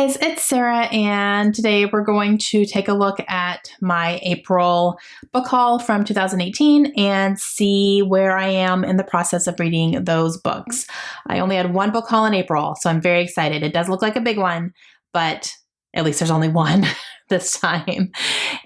guys, it's Sarah, and today we're going to take a look at my April book haul from 2018 and see where I am in the process of reading those books. I only had one book haul in April, so I'm very excited. It does look like a big one, but at least there's only one this time.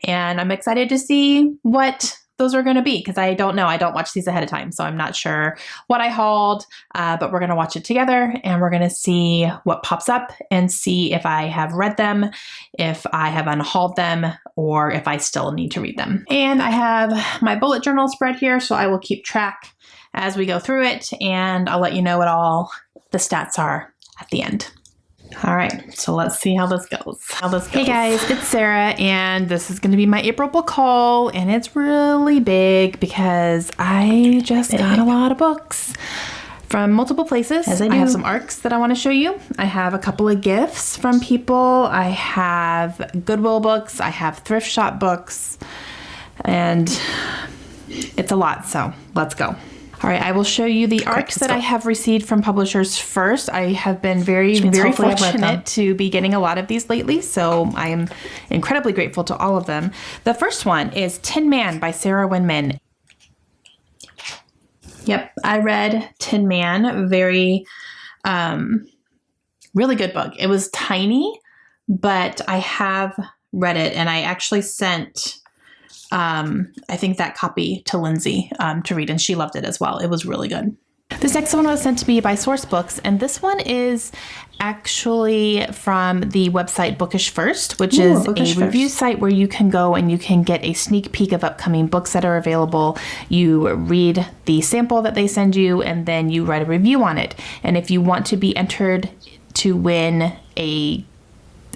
And I'm excited to see what those are going to be, because I don't know. I don't watch these ahead of time, so I'm not sure what I hauled, but we're going to watch it together and we're going to see what pops up and see if I have read them, if I have unhauled them, or if I still need to read them. And I have my bullet journal spread here, so I will keep track as we go through it, and I'll let you know what all the stats are at the end. All right, so let's see how this goes. Hey guys, it's Sarah, and this is going to be my April book haul, and it's really big because I just got a lot of books from multiple places. I have some ARCs that I want to show you. I have a couple of gifts from people. I have Goodwill books. I have thrift shop books, and it's a lot, so let's go. All right, I will show you the ARCs that I have received from publishers first. I have been very fortunate to be getting a lot of these lately, so I am incredibly grateful to all of them. The first one is Tin Man by Sarah Winman. Yep, I read Tin Man. Very, really good book. It was tiny, but I have read it, and I actually sent I think that copy to Lindsay to read, and she loved it as well. It was really good. This next one was sent to me by Source Books, and this one is actually from the website Bookish First, which is a review site where you can go and you can get a sneak peek of upcoming books that are available. You read the sample that they send you, and then you write a review on it. And if you want to be entered to win a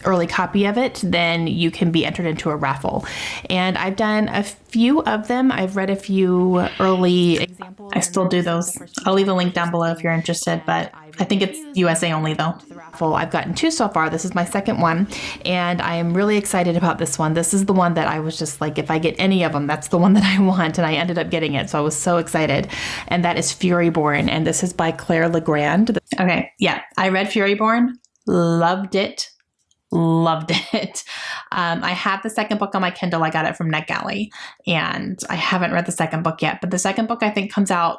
early copy of it, then you can be entered into a raffle. And I've done a few of them. I've read a few early examples. I still do those. I'll leave a link down below if you're interested, but I think it's USA only though. I've gotten 2 so far. This is my second one, and I am really excited about this one. This is the one that I was just like, if I get any of them, that's the one that I want, and I ended up getting it, so I was so excited. And that is Furyborn, and this is by Claire Legrand. Okay, yeah, I read Furyborn, loved it. I have the second book on my Kindle. I got it from NetGalley, and I haven't read the second book yet, but the second book I think comes out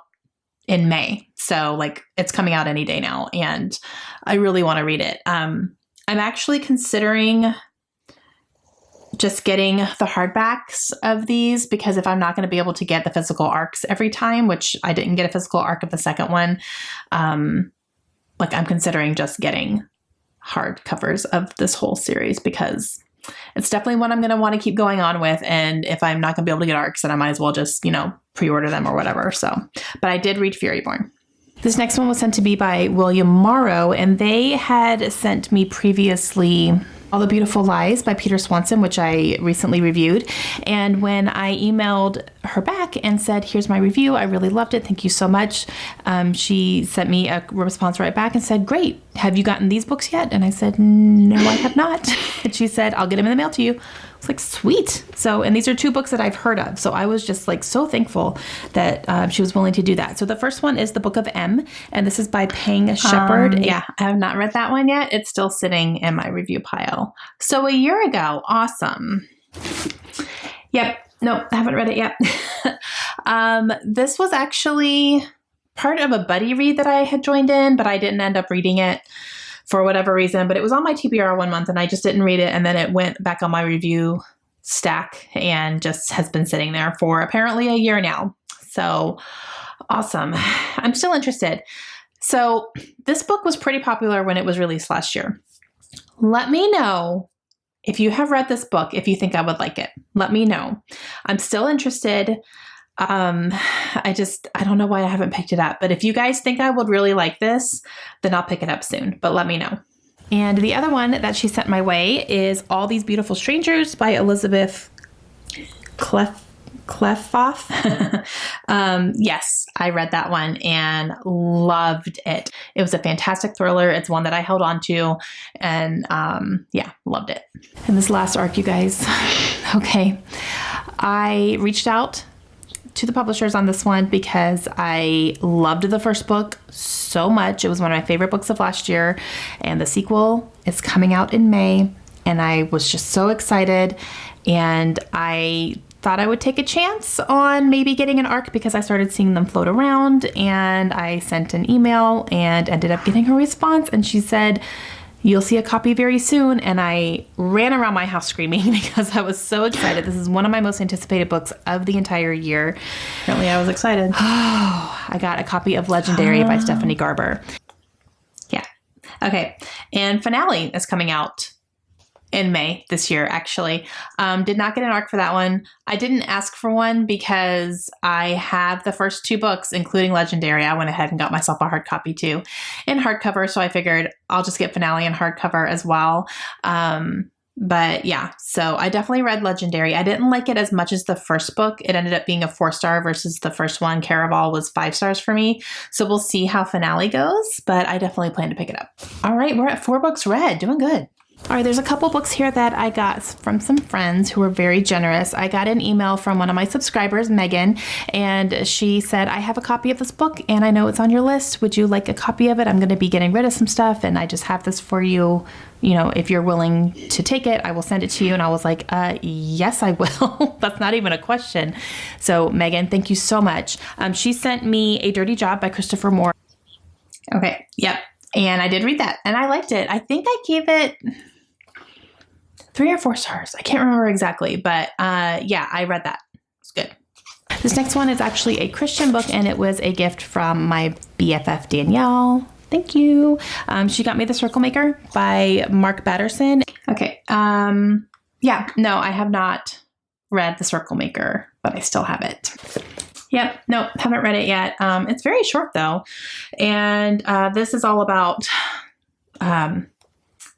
in May. So like it's coming out any day now, and I really want to read it. I'm actually considering just getting the hardbacks of these, because if I'm not going to be able to get the physical ARCs every time, which I didn't get a physical ARC of the second one, like I'm considering just getting hard covers of this whole series, because it's definitely one I'm going to want to keep going on with. And if I'm not going to be able to get ARCs, then I might as well just, pre-order them or whatever. So, but I did read Furyborn. This next one was sent to me by William Morrow, and they had sent me previously All the Beautiful Lies by Peter Swanson, which I recently reviewed. And when I emailed her back and said, here's my review, I really loved it, thank you so much, she sent me a response right back and said, great, have you gotten these books yet? And I said, no, I have not. And she said, I'll get them in the mail to you. I was like, sweet. So, and these are 2 books that I've heard of. So I was just like so thankful that she was willing to do that. So the first one is The Book of M, and this is by Pang Shepard. Yeah, I have not read that one yet. It's still sitting in my review pile. So a year ago, awesome. Yep. Nope, I haven't read it yet. This was actually part of a buddy read that I had joined in, but I didn't end up reading it for whatever reason. But it was on my TBR one month, and I just didn't read it. And then it went back on my review stack and just has been sitting there for apparently a year now. So awesome. I'm still interested. So this book was pretty popular when it was released last year. Let me know if you have read this book, if you think I would like it. Let me know. I'm still interested. I don't know why I haven't picked it up, but if you guys think I would really like this, then I'll pick it up soon, but let me know. And the other one that she sent my way is All These Beautiful Strangers by Elizabeth Kleffoff. Yes, I read that one and loved it. It was a fantastic thriller. It's one that I held on to, and yeah, loved it. And this last ARC, you guys. Okay. I reached out to the publishers on this one because I loved the first book so much. It was one of my favorite books of last year, and the sequel is coming out in May, and I was just so excited, and I thought I would take a chance on maybe getting an ARC because I started seeing them float around, and I sent an email and ended up getting a response, and she said, "You'll see a copy very soon." And I ran around my house screaming because I was so excited. This is one of my most anticipated books of the entire year. Apparently I was excited. Oh, I got a copy of Legendary by Stephanie Garber. Yeah. Okay. And Finale is coming out in May this year, actually. Did not get an ARC for that one. I didn't ask for one because I have the first 2 books, including Legendary. I went ahead and got myself a hard copy too in hardcover. So I figured I'll just get Finale in hardcover as well. But yeah, so I definitely read Legendary. I didn't like it as much as the first book. It ended up being a 4-star versus the first one, Caraval, was 5 stars for me. So we'll see how Finale goes, but I definitely plan to pick it up. All right, we're at 4 books read. Doing good. All right, there's a couple books here that I got from some friends who were very generous. I got an email from one of my subscribers, Megan, and she said, "I have a copy of this book and I know it's on your list. Would you like a copy of it? I'm going to be getting rid of some stuff and I just have this for you. You know, if you're willing to take it, I will send it to you." And I was like, yes, I will. That's not even a question. So Megan, thank you so much. She sent me A Dirty Job by Christopher Moore. Okay. Yep. And I did read that and I liked it. I think I gave it 3 or 4 stars. I can't remember exactly, but yeah, I read that. It's good. This next one is actually a Christian book, and it was a gift from my BFF, Danielle. Thank you. She got me The Circle Maker by Mark Batterson. Okay. Yeah, no, I have not read The Circle Maker, but I still have it. Yep. No, haven't read it yet. It's very short though. And this is all about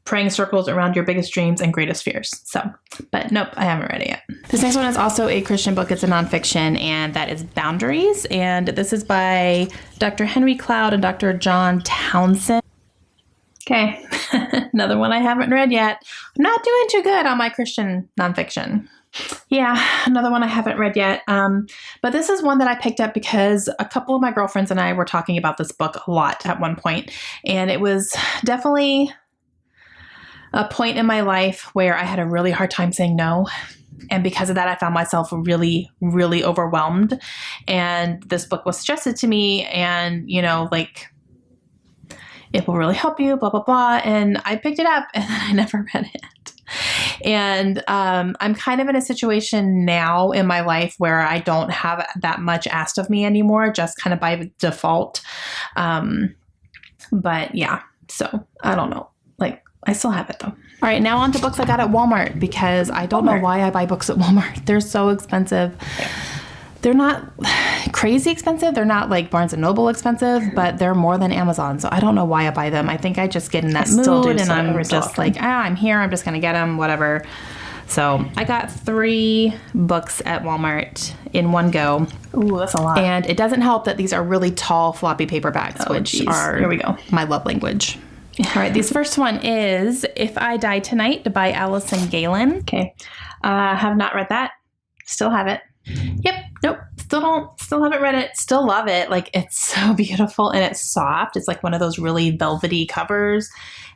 praying circles around your biggest dreams and greatest fears. So, but nope, I haven't read it yet. This next one is also a Christian book. It's a nonfiction, and that is Boundaries. And this is by Dr. Henry Cloud and Dr. John Townsend. Okay. Another one I haven't read yet. I'm not doing too good on my Christian nonfiction. Yeah, another one I haven't read yet. But this is one that I picked up because a couple of my girlfriends and I were talking about this book a lot at one point, and it was definitely a point in my life where I had a really hard time saying no. And because of that, I found myself really, really overwhelmed. And this book was suggested to me, and, you know, like, it will really help you, blah, blah, blah. And I picked it up and I never read it. And I'm kind of in a situation now in my life where I don't have that much asked of me anymore, just kind of by default. But yeah, so I don't know. Like, I still have it though. All right, now on to books I got at Walmart because I don't know why I buy books at Walmart. They're so expensive. They're not crazy expensive. They're not like Barnes & Noble expensive, but they're more than Amazon. So I don't know why I buy them. I think I just get in that mood and I'm just like, I'm here. I'm just going to get them, whatever. So I got 3 books at Walmart in one go. Ooh, that's a lot. And it doesn't help that these are really tall floppy paperbacks, which are here we go. My love language. All right, this first one is If I Die Tonight by Allison Galen. Okay. Have not read that. Still have it. Yep. Nope. Still haven't read it. Still love it. Like, it's so beautiful and it's soft. It's like one of those really velvety covers,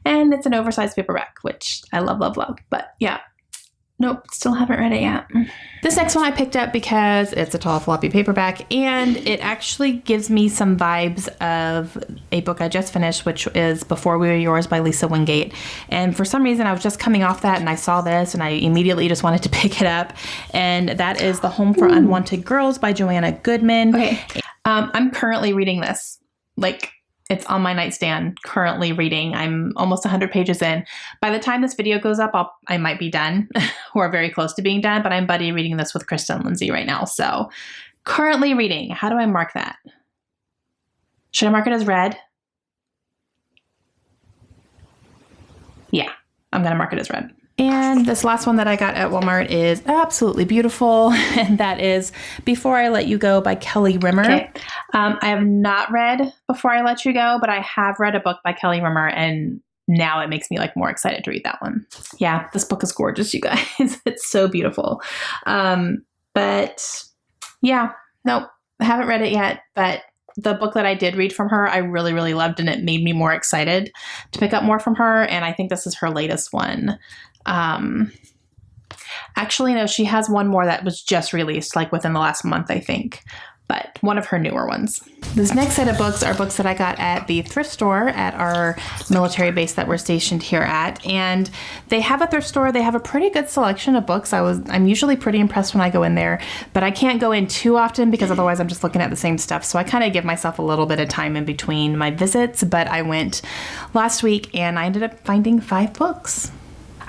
and it's an oversized paperback, which I love, love, love. But yeah. Nope, still haven't read it yet. This next one I picked up because it's a tall floppy paperback, and it actually gives me some vibes of a book I just finished, which is Before We Were Yours by Lisa Wingate. And for some reason, I was just coming off that, and I saw this, and I immediately just wanted to pick it up. And that is The Home for Unwanted Girls by Joanna Goodman. Okay, I'm currently reading this. Like, it's on my nightstand, currently reading. I'm almost 100 pages in. By the time this video goes up, I might be done or very close to being done, but I'm buddy reading this with Krista and Lindsay right now. So currently reading. How do I mark that? Should I mark it as read? Yeah, I'm going to mark it as read. And this last one that I got at Walmart is absolutely beautiful, and that is Before I Let You Go by Kelly Reimer. Okay. I have not read Before I Let You Go, but I have read a book by Kelly Reimer, and now it makes me like more excited to read that one. Yeah, this book is gorgeous, you guys. It's so beautiful. But yeah, Nope. I haven't read it yet, but the book that I did read from her, I really, really loved, and it made me more excited to pick up more from her. And I think this is her latest one. Actually, no, she has one more that was just released, like within the last month, I think, but one of her newer ones. This next set of books are books that I got at the thrift store at our military base that we're stationed here at. And they have a thrift store. They have a pretty good selection of books. I'm usually pretty impressed when I go in there, but I can't go in too often because otherwise I'm just looking at the same stuff. So I kind of give myself a little bit of time in between my visits, but I went last week and I ended up finding 5 books.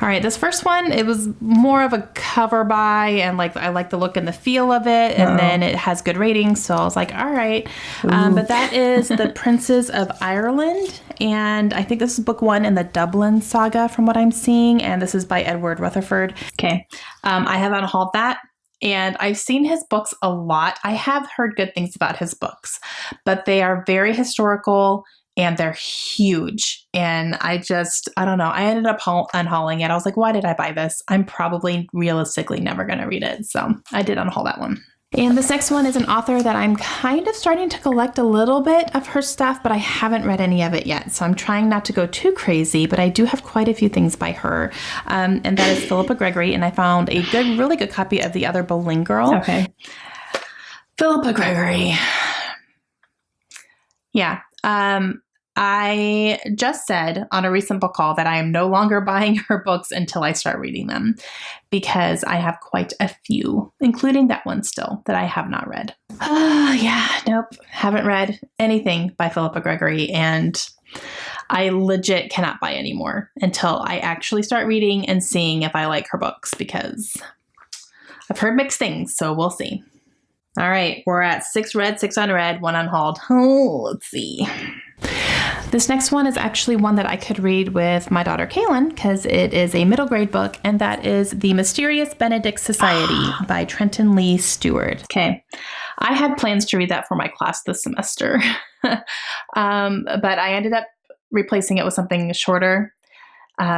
All right, this first one, it was more of a cover buy, and like I like the look and the feel of it, and then it has good ratings, so I was like, all right. But that is The Princes of Ireland, and I think this is book 1 in the Dublin saga from what I'm seeing, and this is by Edward Rutherford. Okay, I have unhauled that. And I've seen his books a lot. I have heard good things about his books, but they are very historical and they're huge. And I don't know. I ended up unhauling it. I was like, why did I buy this? I'm probably realistically never going to read it. So I did unhaul that one. And this next one is an author that I'm kind of starting to collect a little bit of her stuff, but I haven't read any of it yet. So I'm trying not to go too crazy, but I do have quite a few things by her. And that is Philippa Gregory. And I found a really good copy of The Other Boleyn Girl. Okay. Philippa Gregory. Yeah. I just said on a recent book haul that I am no longer buying her books until I start reading them because I have quite a few, including that one still that I have not read. Nope. Haven't read anything by Philippa Gregory, and I legit cannot buy any more until I actually start reading and seeing if I like her books because I've heard mixed things, so we'll see. All right, we're at 6 read, 6 unread, 1 unhauled. Let's see. This next one is actually one that I could read with my daughter Kaylin because it is a middle grade book, and that is The Mysterious Benedict Society by Trenton Lee Stewart. Okay, I had plans to read that for my class this semester, but I ended up replacing it with something shorter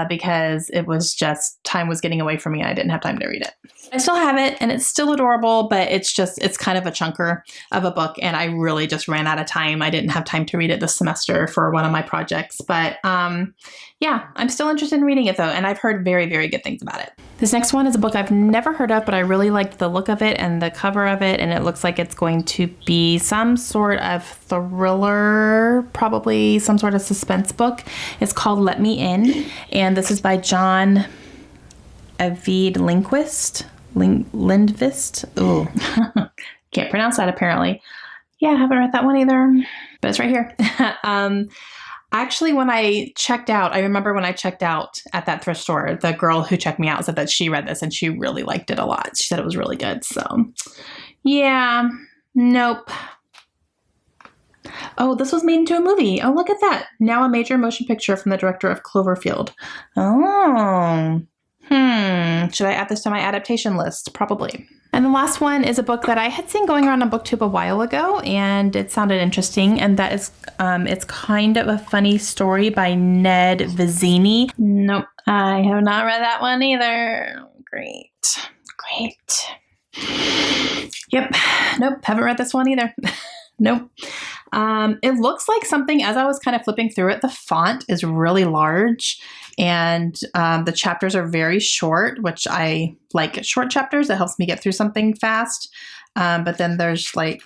because it was just time was getting away from me and I didn't have time to read it. I still have it and it's still adorable, but it's kind of a chunker of a book and I really just ran out of time. I didn't have time to read it this semester for one of my projects, but yeah, I'm still interested in reading it though, and I've heard very, very good things about it. This next one is a book I've never heard of, but I really liked the look of it and the cover of it, and it looks like it's going to be some sort of thriller, probably some sort of suspense book. It's called Let Me In, and this is by John Avid Lindqvist. Lindqvist? Ooh, can't pronounce that apparently. Yeah, I haven't read that one either, but it's right here. Actually, when I checked out, I remember when I checked out at that thrift store, the girl who checked me out said that she read this and she really liked it a lot. She said it was really good. So, yeah, nope. Oh, this was made into a movie. Oh, look at that. Now a major motion picture from the director of Cloverfield. Oh, should I add this to my adaptation list? Probably. And the last one is a book that I had seen going around on BookTube a while ago, and it sounded interesting, and that is, it's kind of a funny story by Ned Vizzini. Nope, I have not read that one either. Great. Yep, nope, haven't read this one either. Nope. It looks like something, as I was kind of flipping through it, the font is really large and the chapters are very short, which I like short chapters. It helps me get through something fast. But then there's like,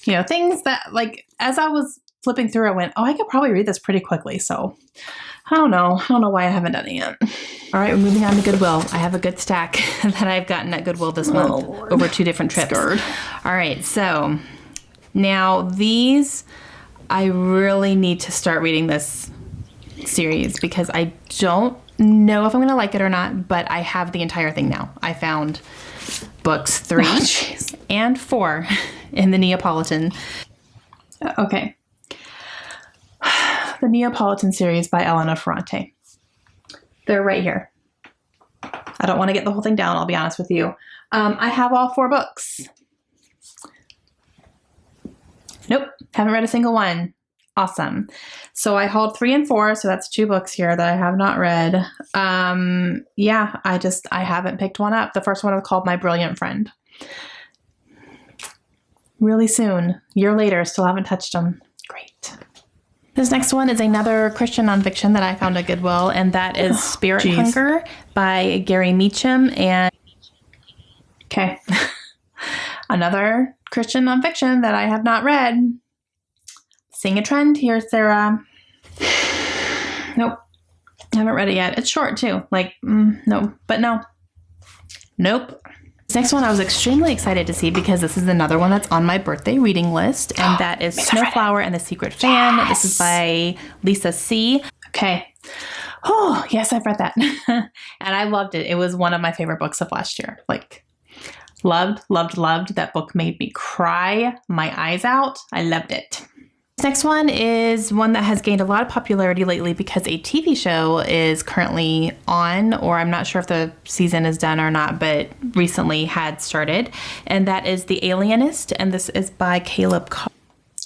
things that like, as I was flipping through, I went, oh, I could probably read this pretty quickly. So I don't know why I haven't done it yet. All right, we're moving on to Goodwill. I have a good stack that I've gotten at Goodwill this month over 2 different trips. Scared. All right, so now these, I really need to start reading this series because I don't know if I'm going to like it or not, but I have the entire thing now. I found books 3 and 4 in the Neapolitan. Okay. The Neapolitan series by Elena Ferrante. They're right here. I don't want to get the whole thing down, I'll be honest with you. I have all 4 books. Nope, haven't read a single one. Awesome. So I hauled 3 and 4, so that's 2 books here that I have not read. Yeah, I haven't picked one up. The first one is called My Brilliant Friend. really soon. A year later, still haven't touched them. Great. This next one is another Christian nonfiction that I found at Goodwill, and that is Spirit Hunger by Gary Meacham. And okay, another Christian nonfiction that I have not read. Seeing a trend here, Sarah. Nope. I haven't read it yet. It's short too. Like, no, but no. Nope. This next one I was extremely excited to see because this is another one that's on my birthday reading list, and that is Snowflower and the Secret Fan. Yes. This is by Lisa C. Okay. Oh, yes, I've read that. And I loved it. It was one of my favorite books of last year. Like, loved. That book made me cry my eyes out. I loved it. This next one is one that has gained a lot of popularity lately because a TV show is currently on, or I'm not sure if the season is done or not, but recently had started. And that is The Alienist, and this is by Caleb Carr.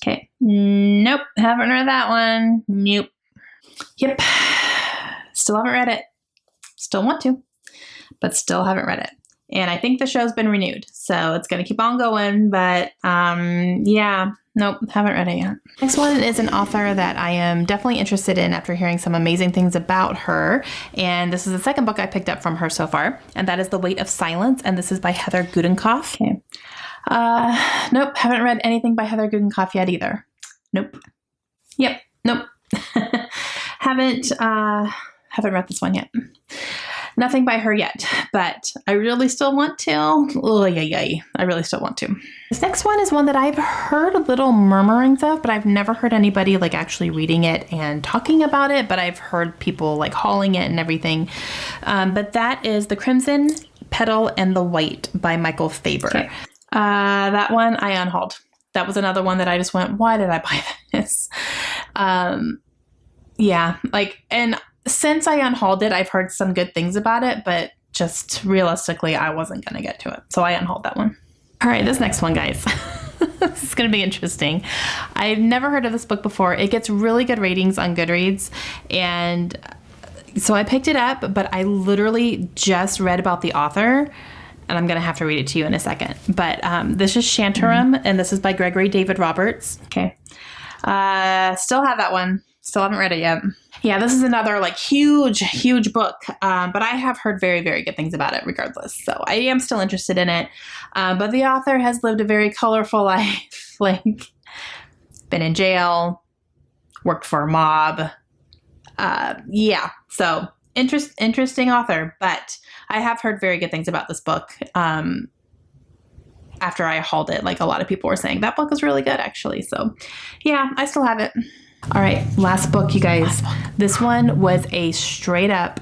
Okay. Nope. Haven't read that one. Nope. Yep. Still haven't read it. Still want to, but still haven't read it. And I think the show's been renewed, so it's going to keep on going. But yeah, nope, haven't read it yet. Next one is an author that I am definitely interested in after hearing some amazing things about her. And this is the second book I picked up from her so far, and that is The Weight of Silence. And this is by Heather Gudenkauf. Okay. Nope, haven't read anything by Heather Gudenkauf yet either. Nope. Yep. Nope. haven't read this one yet. Nothing by her yet, but I really still want to. Oh, I really still want to. This next one is one that I've heard little murmurings of, but I've never heard anybody like actually reading it and talking about it, but I've heard people like hauling it and everything. But that is The Crimson Petal and the White by Michael Faber. Okay. That one I unhauled. That was another one that I just went, why did I buy this? Yeah, like, and since I unhauled it, I've heard some good things about it, but just realistically, I wasn't going to get to it. So I unhauled that one. All right, this next one, guys. This is going to be interesting. I've never heard of this book before. It gets really good ratings on Goodreads. And so I picked it up, but I literally just read about the author. And I'm going to have to read it to you in a second. But this is Shantaram, and this is by Gregory David Roberts. Okay. Still have that one. Still haven't read it yet. Yeah, this is another like huge book, but I have heard very, very good things about it regardless. So I am still interested in it. But the author has lived a very colorful life, like been in jail, worked for a mob. Yeah, so interesting author, but I have heard very good things about this book. After I hauled it, like a lot of people were saying that book is really good actually. So yeah, I still have it. All right, last book, you guys. This one was a straight up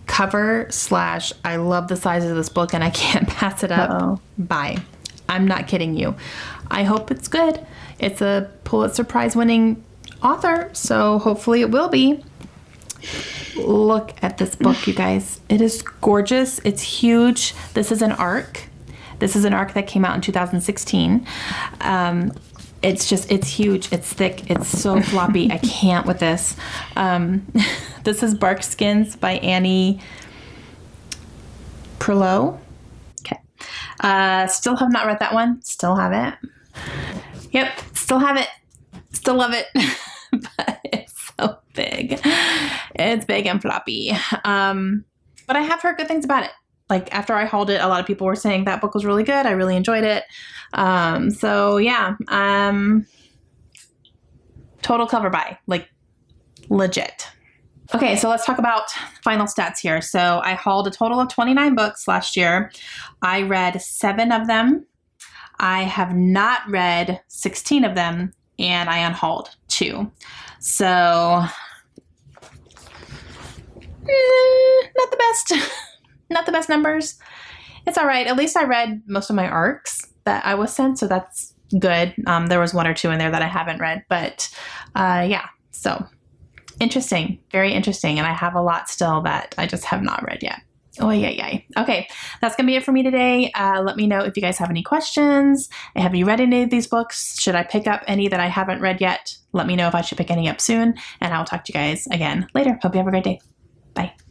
cover / I love the size of this book and I can't pass it up. Buy. I'm not kidding you. I hope it's good. It's a Pulitzer Prize winning author, so hopefully it will be. Look at this book, you guys. It is gorgeous. It's huge. This is an arc. This is an arc that came out in 2016. It's huge. It's thick. It's so floppy. I can't with this. This is Bark Skins by Annie Proulx. Okay. Still have not read that one. Still have it. Yep. Still have it. Still love it. But it's so big. It's big and floppy. But I have heard good things about it. Like after I hauled it, a lot of people were saying that book was really good. I really enjoyed it. So yeah, total cover buy, like legit. Okay, so let's talk about final stats here. So I hauled a total of 29 books last year. I read 7 of them. I have not read 16 of them, and I unhauled 2. So not the best. Not the best numbers. It's all right. At least I read most of my arcs that I was sent, so that's good. There was 1 or 2 in there that I haven't read, but yeah, so interesting, very interesting. And I have a lot still that I just have not read yet. Oh, yeah. Okay, that's going to be it for me today. Let me know if you guys have any questions. Have you read any of these books? Should I pick up any that I haven't read yet? Let me know if I should pick any up soon, and I'll talk to you guys again later. Hope you have a great day. Bye.